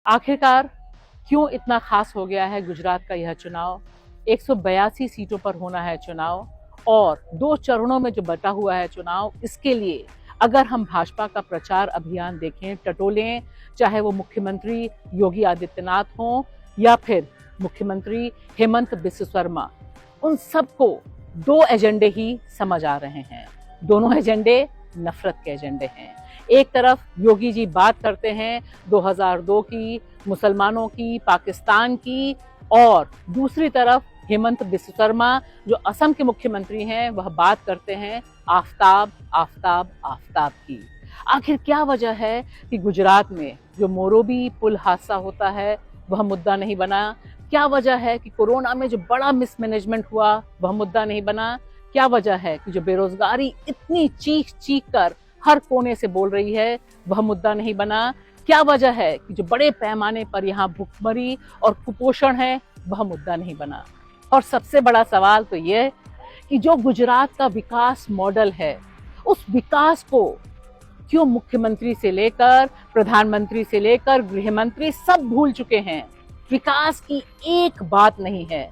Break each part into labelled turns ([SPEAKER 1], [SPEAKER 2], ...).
[SPEAKER 1] आखिरकार क्यों इतना खास हो गया है गुजरात का यह चुनाव? 182 सीटों पर होना है चुनाव और 2 चरणों में जो बटा हुआ है चुनाव, इसके लिए अगर हम भाजपा का प्रचार अभियान देखें, टटोलें, चाहे वो मुख्यमंत्री योगी आदित्यनाथ हों या फिर मुख्यमंत्री हेमंत बिस्व शर्मा, उन सबको 2 एजेंडे ही समझ आ रहे हैं। दोनों एजेंडे नफरत के एजेंडे हैं। एक तरफ योगी जी बात करते हैं 2002 की, मुसलमानों की, पाकिस्तान की, और दूसरी तरफ हेमंत बिस्व शर्मा जो असम के मुख्यमंत्री हैं, वह बात करते हैं आफताब आफताब आफताब की। आखिर क्या वजह है कि गुजरात में जो मोरोबी पुल हादसा होता है वह मुद्दा नहीं बना? क्या वजह है कि कोरोना में जो बड़ा मिसमैनेजमेंट हुआ वह मुद्दा नहीं बना? क्या वजह है कि जो बेरोजगारी इतनी चीख चीख कर हर कोने से बोल रही है वह मुद्दा नहीं बना? क्या वजह है कि जो बड़े पैमाने पर यहाँ भुखमरी और कुपोषण है वह मुद्दा नहीं बना? और सबसे बड़ा सवाल तो ये कि जो गुजरात का विकास मॉडल है, उस विकास को क्यों मुख्यमंत्री से लेकर प्रधानमंत्री से लेकर गृह मंत्री सब भूल चुके हैं? विकास की एक बात नहीं है।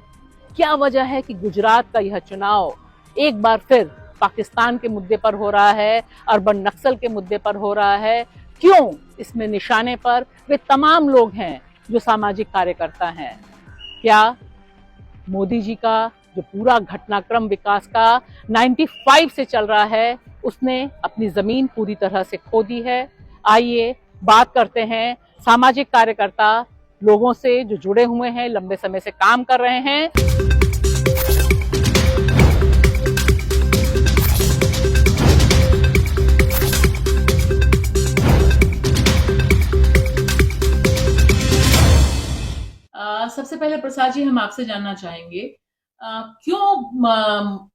[SPEAKER 1] क्या वजह है कि गुजरात का यह चुनाव एक बार फिर पाकिस्तान के मुद्दे पर हो रहा है, अर्बन नक्सल के मुद्दे पर हो रहा है? क्यों इसमें निशाने पर वे तमाम लोग हैं जो सामाजिक कार्यकर्ता हैं? क्या मोदी जी का जो पूरा घटनाक्रम विकास का 95 से चल रहा है, उसने अपनी जमीन पूरी तरह से खो दी है? आइए बात करते हैं सामाजिक कार्यकर्ता लोगों से जो जुड़े हुए हैं, लंबे समय से काम कर रहे हैं। सबसे पहले प्रसाद जी, हम आपसे जानना चाहेंगे क्यों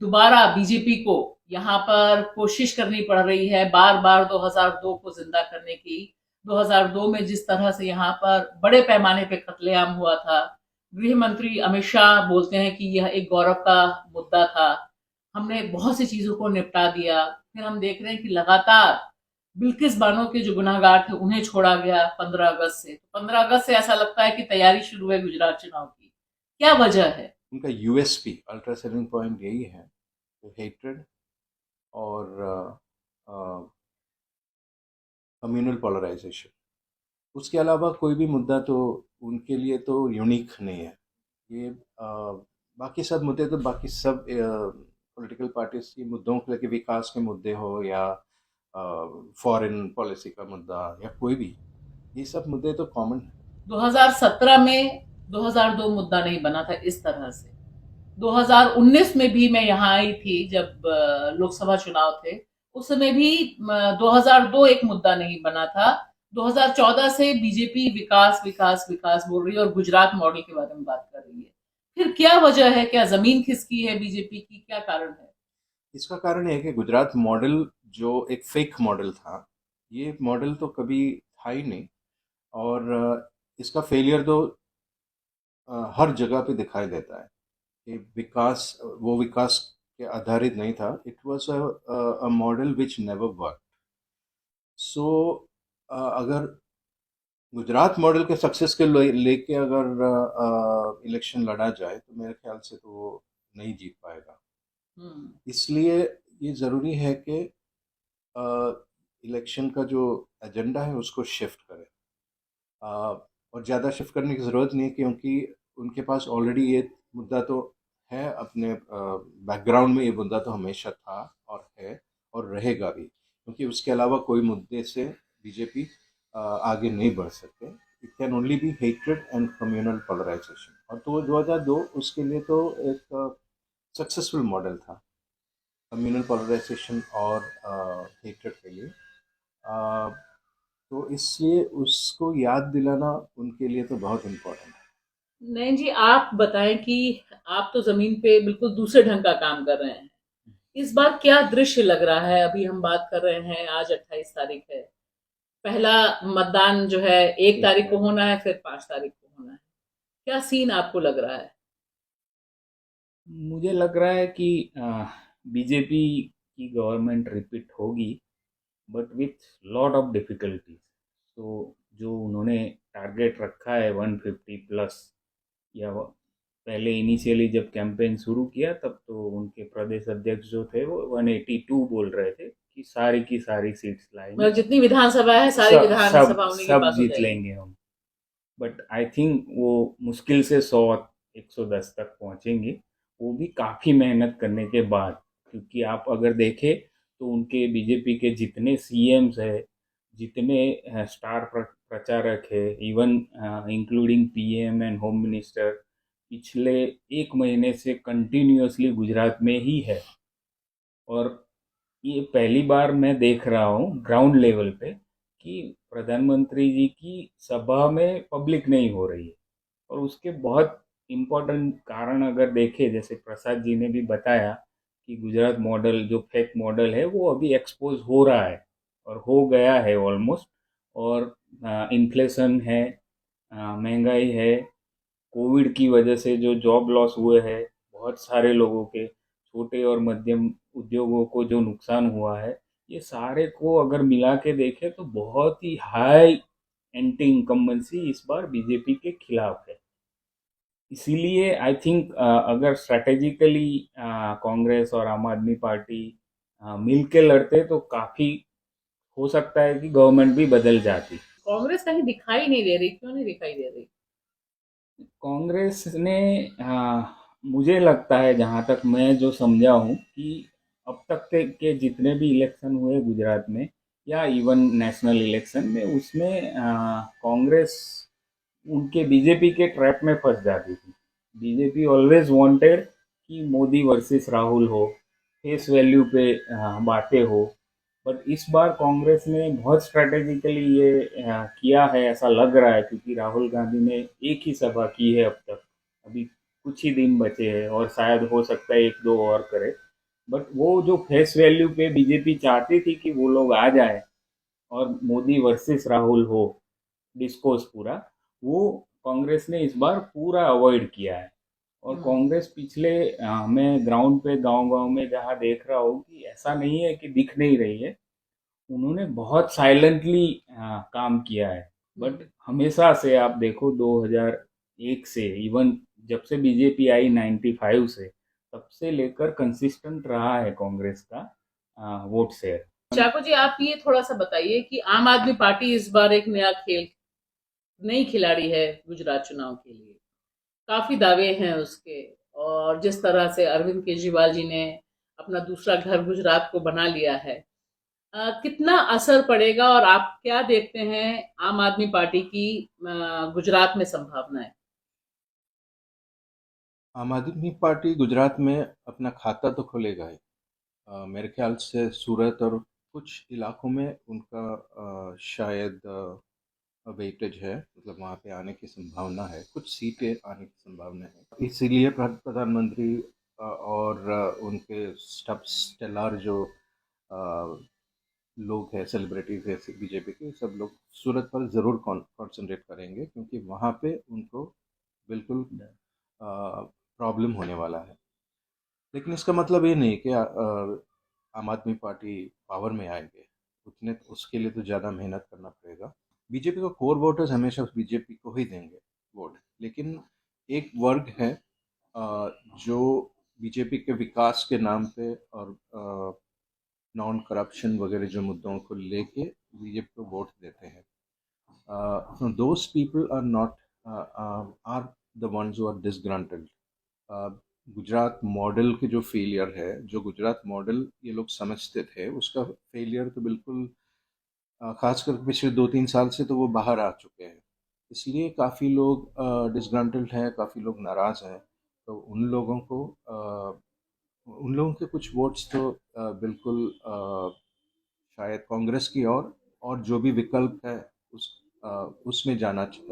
[SPEAKER 1] दोबारा बीजेपी को यहाँ पर कोशिश करनी पड़ रही है बार बार 2002 को जिंदा करने की? 2002 में जिस तरह से यहाँ पर बड़े पैमाने पे कत्लेआम हुआ था, गृह मंत्री अमित शाह बोलते हैं कि यह एक गौरव का मुद्दा था, हमने बहुत सी चीजों को निपटा दिया। फिर हम देख रहे हैं कि लगातार बिल्किस बानो के जो गुनाहगार थे उन्हें छोड़ा गया 15 अगस्त से। तो 15 अगस्त से ऐसा लगता है कि तैयारी शुरू है गुजरात चुनाव की। क्या वजह है?
[SPEAKER 2] उनका यूएसपी अल्ट्रा सेलिंग पॉइंट यही है, हेट्रेड और कम्युनल पोलराइजेशन। उसके अलावा कोई भी मुद्दा तो उनके लिए तो यूनिक नहीं है। ये बाकी सब मुद्दे तो बाकी सब पॉलिटिकल पार्टीज की मुद्दों को लेकर, विकास के मुद्दे हो या फॉरेन पॉलिसी का मुद्दा या कोई भी, ये सब मुद्दे तो कॉमन है।
[SPEAKER 1] 2017 में 2002 मुद्दा नहीं बना था इस तरह से। 2019 में भी मैं यहाँ आई थी जब लोकसभा चुनाव थे, उस समय भी 2002 एक मुद्दा नहीं बना था। 2014 से बीजेपी विकास विकास विकास बोल रही है और गुजरात मॉडल के बारे में बात कर रही है। फिर क्या वजह है? क्या जमीन खिसकी है बीजेपी की? क्या कारण है?
[SPEAKER 2] इसका कारण है कि गुजरात मॉडल जो एक फेक मॉडल था, ये मॉडल तो कभी था ही नहीं। और इसका फेलियर तो हर जगह पे दिखाई देता है कि विकास, वो विकास के आधारित नहीं था। It was a model which never work. So अगर गुजरात मॉडल के सक्सेस के लेके अगर इलेक्शन लड़ा जाए तो मेरे ख्याल से तो वो नहीं जीत पाएगा।
[SPEAKER 1] हम्म।
[SPEAKER 2] इसलिए ये ज़रूरी है कि इलेक्शन का जो एजेंडा है उसको शिफ्ट करें। और ज़्यादा शिफ्ट करने की ज़रूरत नहीं है, क्योंकि उनके पास ऑलरेडी ये मुद्दा तो है, अपने बैकग्राउंड में ये मुद्दा तो हमेशा था और है और रहेगा भी, क्योंकि उसके अलावा कोई मुद्दे से बीजेपी आगे नहीं बढ़ सकते। It can only be hatred and communal polarization. और तो 2002 उसके लिए तो एक सक्सेसफुल मॉडल था, कम्युनल पोलराइजेशन और हेट्रेड के लिए। तो इसलिए उसको याद दिलाना उनके लिए तो बहुत इम्पोर्टेंट है।
[SPEAKER 1] नहीं जी, आप बताएं कि आप तो जमीन पे बिल्कुल दूसरे ढंग का काम कर रहे हैं। इस बार क्या दृश्य लग रहा है? अभी हम बात कर रहे हैं, आज 28 तारीख है। पहला मतदान जो है 1 तारीख को होना है, फिर 5 तारीख को होना है। क्या सीन आपको लग रहा है?
[SPEAKER 3] मुझे लग रहा है कि बीजेपी की गवर्नमेंट रिपीट होगी, but with lot of difficulties. तो जो उन्होंने टारगेट टारगेट रखा है 150 प्लस, या पहले इनिशियली जब कैंपेन शुरू किया तब तो उनके प्रदेश अध्यक्ष जो थे वो 182 बोल रहे थे कि सारी की सारी सीट्स लाएंगे,
[SPEAKER 1] मतलब जितनी विधानसभा है सारी
[SPEAKER 3] सब
[SPEAKER 1] विधानसभा उन्हीं के
[SPEAKER 3] सब
[SPEAKER 1] पास हो
[SPEAKER 3] जीत
[SPEAKER 1] जाएगी।
[SPEAKER 3] लेंगे हम। बट आई थिंक वो मुश्किल से 100 110 तक पहुंचेंगे, वो भी काफ़ी मेहनत करने के बाद। क्योंकि आप अगर देखें तो उनके बीजेपी के जितने सीएम्स है, जितने स्टार प्रचारक है, even including PM and home minister, पिछले 1 महीने से कंटिन्यूअसली गुजरात में ही है। और ये पहली बार मैं देख रहा हूँ ग्राउंड लेवल पे कि प्रधानमंत्री जी की सभा में पब्लिक नहीं हो रही है। और उसके बहुत इम्पोर्टेंट कारण अगर देखें, जैसे प्रसाद जी ने भी बताया कि गुजरात मॉडल जो फेक मॉडल है वो अभी एक्सपोज हो रहा है और हो गया है ऑलमोस्ट। और इन्फ्लेशन है, महंगाई है, कोविड की वजह से जो जॉब लॉस हुए हैं बहुत सारे लोगों के, छोटे और मध्यम उद्योगों को जो नुकसान हुआ है, ये सारे को अगर मिला के देखें तो बहुत ही हाई एंटी इनकम्बेंसी इस बार बीजेपी के खिलाफ है। इसीलिए आई थिंक अगर स्ट्रैटेजिकली कांग्रेस और आम आदमी पार्टी मिल के लड़ते तो काफ़ी हो सकता है कि गवर्नमेंट भी बदल जाती।
[SPEAKER 1] कांग्रेस कहीं दिखाई नहीं दे रही, क्यों नहीं दिखाई दे रही?
[SPEAKER 3] कांग्रेस ने मुझे लगता है, जहाँ तक मैं जो समझा हूँ, कि अब तक के जितने भी इलेक्शन हुए गुजरात में या इवन नेशनल इलेक्शन में, उसमें कांग्रेस उनके बीजेपी के ट्रैप में फंस जाती थी। बीजेपी ऑलवेज वांटेड कि मोदी वर्सेस राहुल हो, फेस वैल्यू पे बातें हो। बट इस बार कांग्रेस ने बहुत स्ट्रेटेजिकली ये किया है ऐसा लग रहा है, क्योंकि राहुल गांधी ने एक ही सभा की है अब तक, अभी कुछ ही दिन बचे हैं और शायद हो सकता है एक दो और करे। बट वो जो फेस वैल्यू पे बीजेपी चाहती थी कि वो लोग आ जाए और मोदी वर्सेस राहुल हो डिस्कोर्स पूरा, वो कांग्रेस ने इस बार पूरा अवॉइड किया है। और कांग्रेस पिछले मैं ग्राउंड पे गांव-गांव में जहाँ देख रहा हूँ कि ऐसा नहीं है कि दिख नहीं रही है, उन्होंने बहुत साइलेंटली काम किया है। बट हमेशा से आप देखो 2001 से, इवन जब से बीजेपी आई 95 से, तब से लेकर कंसिस्टेंट रहा है कांग्रेस का वोट शेयर।
[SPEAKER 1] चाको जी, आप ये थोड़ा सा बताइए कि आम आदमी पार्टी इस बार एक नया खेल, नई खिलाड़ी है गुजरात चुनाव के लिए। काफी दावे हैं उसके, और जिस तरह से अरविंद केजरीवाल जी ने अपना दूसरा घर गुजरात को बना लिया है, कितना असर पड़ेगा और आप क्या देखते हैं आम आदमी पार्टी की गुजरात में संभावनाएं?
[SPEAKER 2] आम आदमी पार्टी गुजरात में अपना खाता तो खोलेगा ही। मेरे ख्याल से सूरत और कुछ इलाकों में उनका शायद वेटेज है, मतलब वहाँ पे आने की संभावना है, कुछ सीटें आने की संभावना है। इसीलिए प्रधानमंत्री और उनके सब स्टेलर जो लोग हैं, सेलिब्रिटीज़ हैं बीजेपी के, सब लोग सूरत पर ज़रूर कॉन्सेंट्रेट करेंगे, क्योंकि वहाँ पे उनको बिल्कुल प्रॉब्लम होने वाला है। लेकिन इसका मतलब ये नहीं कि आम आदमी पार्टी पावर में आएंगे, उतने उसके लिए तो ज़्यादा मेहनत करना पड़ेगा। बीजेपी का कोर वोटर्स हमेशा बीजेपी को ही देंगे वोट, लेकिन एक वर्ग है जो बीजेपी के विकास के नाम पे और नॉन करप्शन वगैरह जो मुद्दों को लेके बीजेपी को वोट देते हैं। Those people are not are the ones who are disgruntled. Gujarat model के जो फेलियर है, जो गुजरात मॉडल ये लोग समझते थे, उसका फेलियर तो बिल्कुल खासकर पिछले 2-3 साल से तो वो बाहर आ चुके हैं। इसलिए काफ़ी लोग डिसग्रंटल्ड हैं, काफ़ी लोग नाराज़ हैं। तो उन लोगों के कुछ वोट्स तो बिल्कुल शायद कांग्रेस की और जो भी विकल्प है उस उसमें जाना
[SPEAKER 1] कोशिश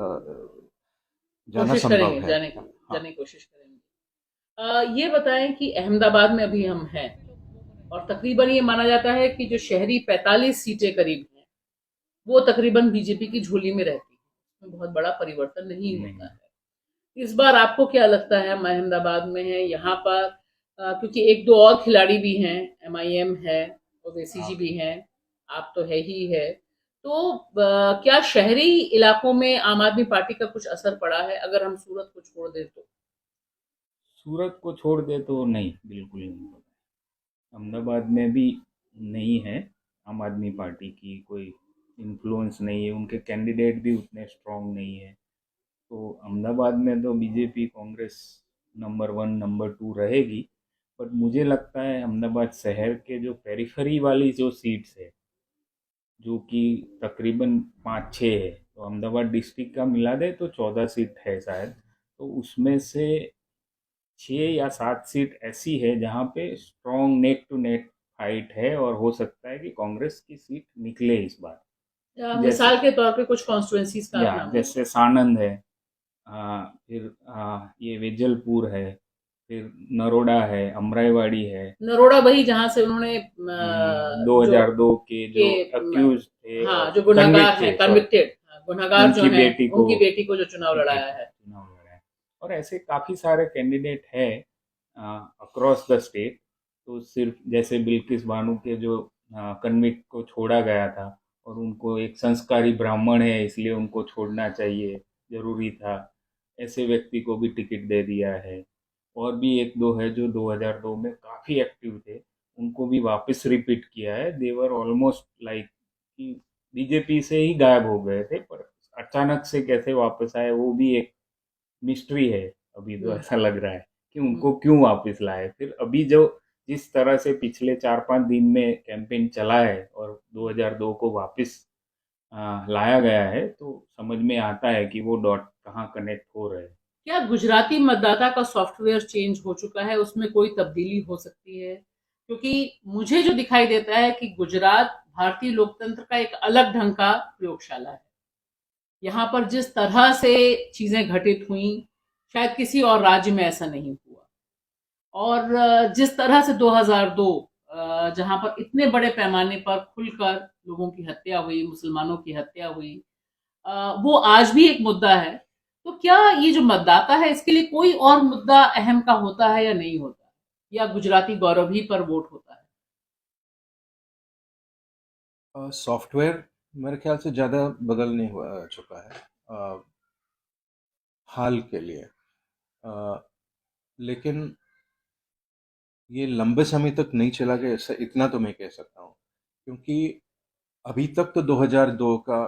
[SPEAKER 2] संभव
[SPEAKER 1] करेंगे
[SPEAKER 2] है।
[SPEAKER 1] जाने की,
[SPEAKER 2] हाँ।
[SPEAKER 1] जाने की कोशिश करेंगे। ये बताएं कि अहमदाबाद में अभी हम हैं, और तकरीबन ये माना जाता है कि जो शहरी 45 सीटें करीब हैं, वो तकरीबन बीजेपी की झोली में रहती है, उसमें बहुत बड़ा परिवर्तन नहीं होता
[SPEAKER 3] नहीं,
[SPEAKER 1] है। इस बार आपको क्या लगता है? हम अहमदाबाद में है, यहाँ पर क्योंकि एक दो और खिलाड़ी भी हैं, एमआईएम है, ओवैसी जी भी हैं, आप तो है ही है, तो क्या शहरी इलाकों में आम आदमी पार्टी का कुछ असर पड़ा है, अगर हम सूरत को छोड़ दें तो?
[SPEAKER 3] सूरत को छोड़ दे तो नहीं, बिल्कुल नहीं पता। अहमदाबाद में भी नहीं है आम आदमी पार्टी की कोई इन्फ्लुएंस नहीं है, उनके कैंडिडेट भी उतने स्ट्रांग नहीं है। तो अहमदाबाद में तो BJP Congress number one number two रहेगी। बट मुझे लगता है अहमदाबाद शहर के जो पेरिफेरी वाली जो सीट्स है, जो कि तकरीबन 5-6 है, तो अहमदाबाद डिस्ट्रिक्ट का मिला दे तो 14 सीट है शायद। तो उसमें से 6 या 7 सीट ऐसी है जहाँ पे strong neck to neck fight है, और हो सकता है कि कांग्रेस की सीट निकले इस बार। जैसे
[SPEAKER 1] मिसाल के तौर पे कुछ कॉन्स्टिट्यूएंसीज का
[SPEAKER 3] या
[SPEAKER 1] नाम
[SPEAKER 3] जैसे सानंद है, फिर ये वेजलपुर है, फिर नरोडा है, अमराईवाड़ी है।
[SPEAKER 1] नरोड़ा वही जहां से उन्होंने
[SPEAKER 3] 2002 के जो
[SPEAKER 1] के
[SPEAKER 3] अक्यूज थे
[SPEAKER 1] हाँ,
[SPEAKER 3] और
[SPEAKER 1] जो गुनहगार
[SPEAKER 3] convict
[SPEAKER 1] हैं,
[SPEAKER 3] थे,
[SPEAKER 1] कन्विक्टेड गुनहगार जो
[SPEAKER 3] उनकी
[SPEAKER 1] हैं,
[SPEAKER 3] बेटी को
[SPEAKER 1] उनकी बेटी को जो चुनाव लड़ाया है।
[SPEAKER 3] चुनाव लड़ा है। और ऐसे काफ़ी सारे कैंडिडेट है अक्रॉस द स्टेट। तो सिर्फ जैसे बिल्किस बानो के जो कन्विक्ट को छोड़ा गया था, और उनको एक संस्कारी ब्राह्मण है इसलिए उनको छोड़ना चाहिए, ज़रूरी था, ऐसे व्यक्ति को भी टिकट दे दिया है। और भी एक दो है जो 2002 में काफ़ी एक्टिव थे, उनको भी वापस रिपीट किया है। देवर ऑलमोस्ट लाइक कि बीजेपी से ही गायब हो गए थे, पर अचानक से कैसे वापस आए वो भी एक मिस्ट्री है। अभी तो ऐसा लग रहा है कि उनको क्यों वापस लाए। फिर अभी जो जिस तरह से पिछले 4-5 दिन में कैंपेन चला है और 2002 को वापस लाया गया है, तो समझ में आता है कि वो डॉट कहाँ कनेक्ट हो रहे हैं।
[SPEAKER 1] क्या गुजराती मतदाता का सॉफ्टवेयर चेंज हो चुका है, उसमें कोई तब्दीली हो सकती है? क्योंकि मुझे जो दिखाई देता है कि गुजरात भारतीय लोकतंत्र का एक अलग ढंग का प्रयोगशाला है। यहाँ पर जिस तरह से चीजें घटित हुई, शायद किसी और राज्य में ऐसा नहीं हुआ। और जिस तरह से 2002 जहाँ पर इतने बड़े पैमाने पर खुलकर लोगों की हत्या हुई, मुसलमानों की हत्या हुई, वो आज भी एक मुद्दा है। तो क्या ये जो मतदाता है, इसके लिए कोई और मुद्दा अहम का होता है या नहीं होता, या गुजराती गौरव ही पर वोट होता है?
[SPEAKER 2] सॉफ्टवेयर मेरे ख्याल से ज़्यादा बदल नहीं हुआ चुका है हाल के लिए। लेकिन ये लंबे समय तक नहीं चला गया, ऐसा इतना तो मैं कह सकता हूँ, क्योंकि अभी तक तो 2002 का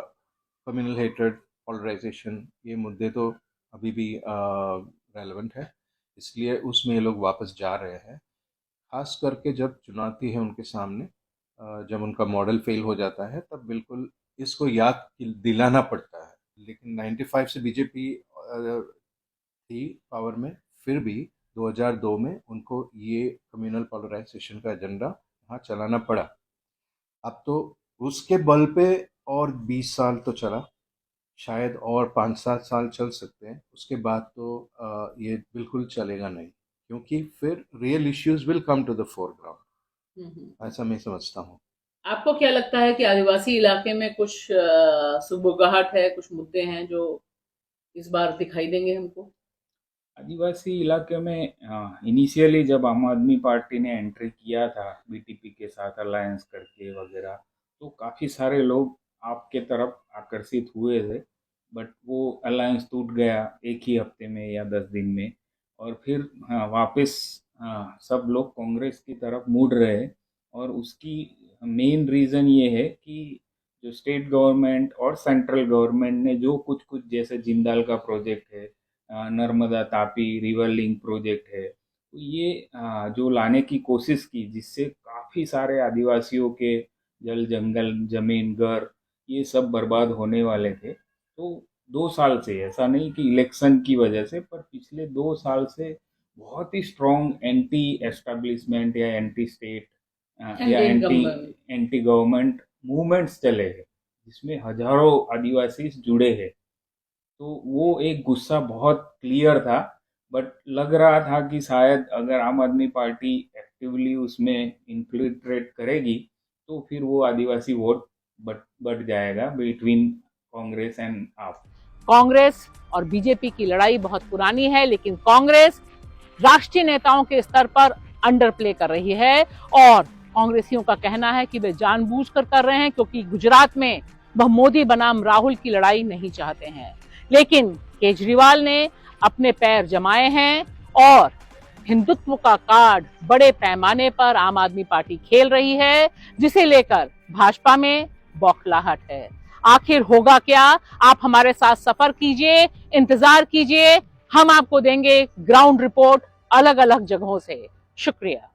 [SPEAKER 2] कम्युनल हेट्रेड, पोलराइजेशन, ये मुद्दे तो अभी भी रेलेवेंट है, इसलिए उसमें ये लोग वापस जा रहे हैं। खास करके जब चुनौती है उनके सामने, जब उनका मॉडल फेल हो जाता है, तब बिल्कुल इसको याद दिलाना पड़ता है। लेकिन 95 से बीजेपी थी पावर में, फिर भी 2002 में उनको ये कम्युनल पोलराइजेशन का एजेंडा वहाँ चलाना पड़ा। अब तो उसके बल पे और 20 साल तो चला, शायद और 5-7 साल चल सकते हैं, उसके बाद तो ये बिल्कुल चलेगा नहीं, क्योंकि फिर real issues will come to the foreground, ऐसा मैं समझता हूँ।
[SPEAKER 1] आपको क्या लगता है कि आदिवासी इलाके में कुछ सुगबुगाहट है, कुछ मुद्दे हैं जो इस बार दिखाई देंगे हमको?
[SPEAKER 3] आदिवासी इलाके में इनिशियली जब आम आदमी पार्टी ने एंट्री किया था बीटीपी के साथ अलायंस करके वगैरह, तो काफ़ी सारे लोग आपके तरफ आकर्षित हुए थे। बट वो अलायंस टूट गया एक ही हफ्ते में या 10 दिन में, और फिर वापस सब लोग कांग्रेस की तरफ मुड़ रहे। और उसकी मेन रीज़न ये है कि जो स्टेट गवर्नमेंट और सेंट्रल गवर्नमेंट ने जो कुछ कुछ, जैसे जिंदाल का प्रोजेक्ट है, Narmada Tapi river link project है, तो ये जो लाने की कोशिश की, जिससे काफ़ी सारे आदिवासियों के जल जंगल जमीन घर ये सब बर्बाद होने वाले थे। तो 2 साल से, ऐसा नहीं कि इलेक्शन की वजह से, पर पिछले 2 साल से बहुत ही स्ट्रॉन्ग एंटी एस्टेब्लिशमेंट या एंटी स्टेट या एंटी एंटी गवर्नमेंट मूवमेंट्स चले हैं, जिसमें हजारों आदिवासी जुड़े हैं। तो वो एक गुस्सा बहुत क्लियर था। बट लग रहा था कि शायद अगर आम आदमी पार्टी एक्टिवली उसमें इन्फिल्ट्रेट करेगी, तो फिर वो आदिवासी वोट बढ़ जाएगा बिटवीन कांग्रेस एंड आप।
[SPEAKER 1] कांग्रेस और बीजेपी की लड़ाई बहुत पुरानी है, लेकिन कांग्रेस राष्ट्रीय नेताओं के स्तर पर अंडर प्ले कर रही है, और कांग्रेसियों का कहना है कि वे जानबूझकर कर रहे हैं, क्योंकि गुजरात में वह मोदी बनाम राहुल की लड़ाई नहीं चाहते हैं, लेकिन केजरीवाल ने अपने पैर जमाए हैं और हिंदुत्व का कार्ड बड़े पैमाने पर आम आदमी पार्टी खेल रही है, जिसे लेकर भाजपा में बौखलाहट है। आखिर होगा क्या? आप हमारे साथ सफर कीजिए, इंतजार कीजिए, हम आपको देंगे ग्राउंड रिपोर्ट अलग अलग जगहों से। शुक्रिया।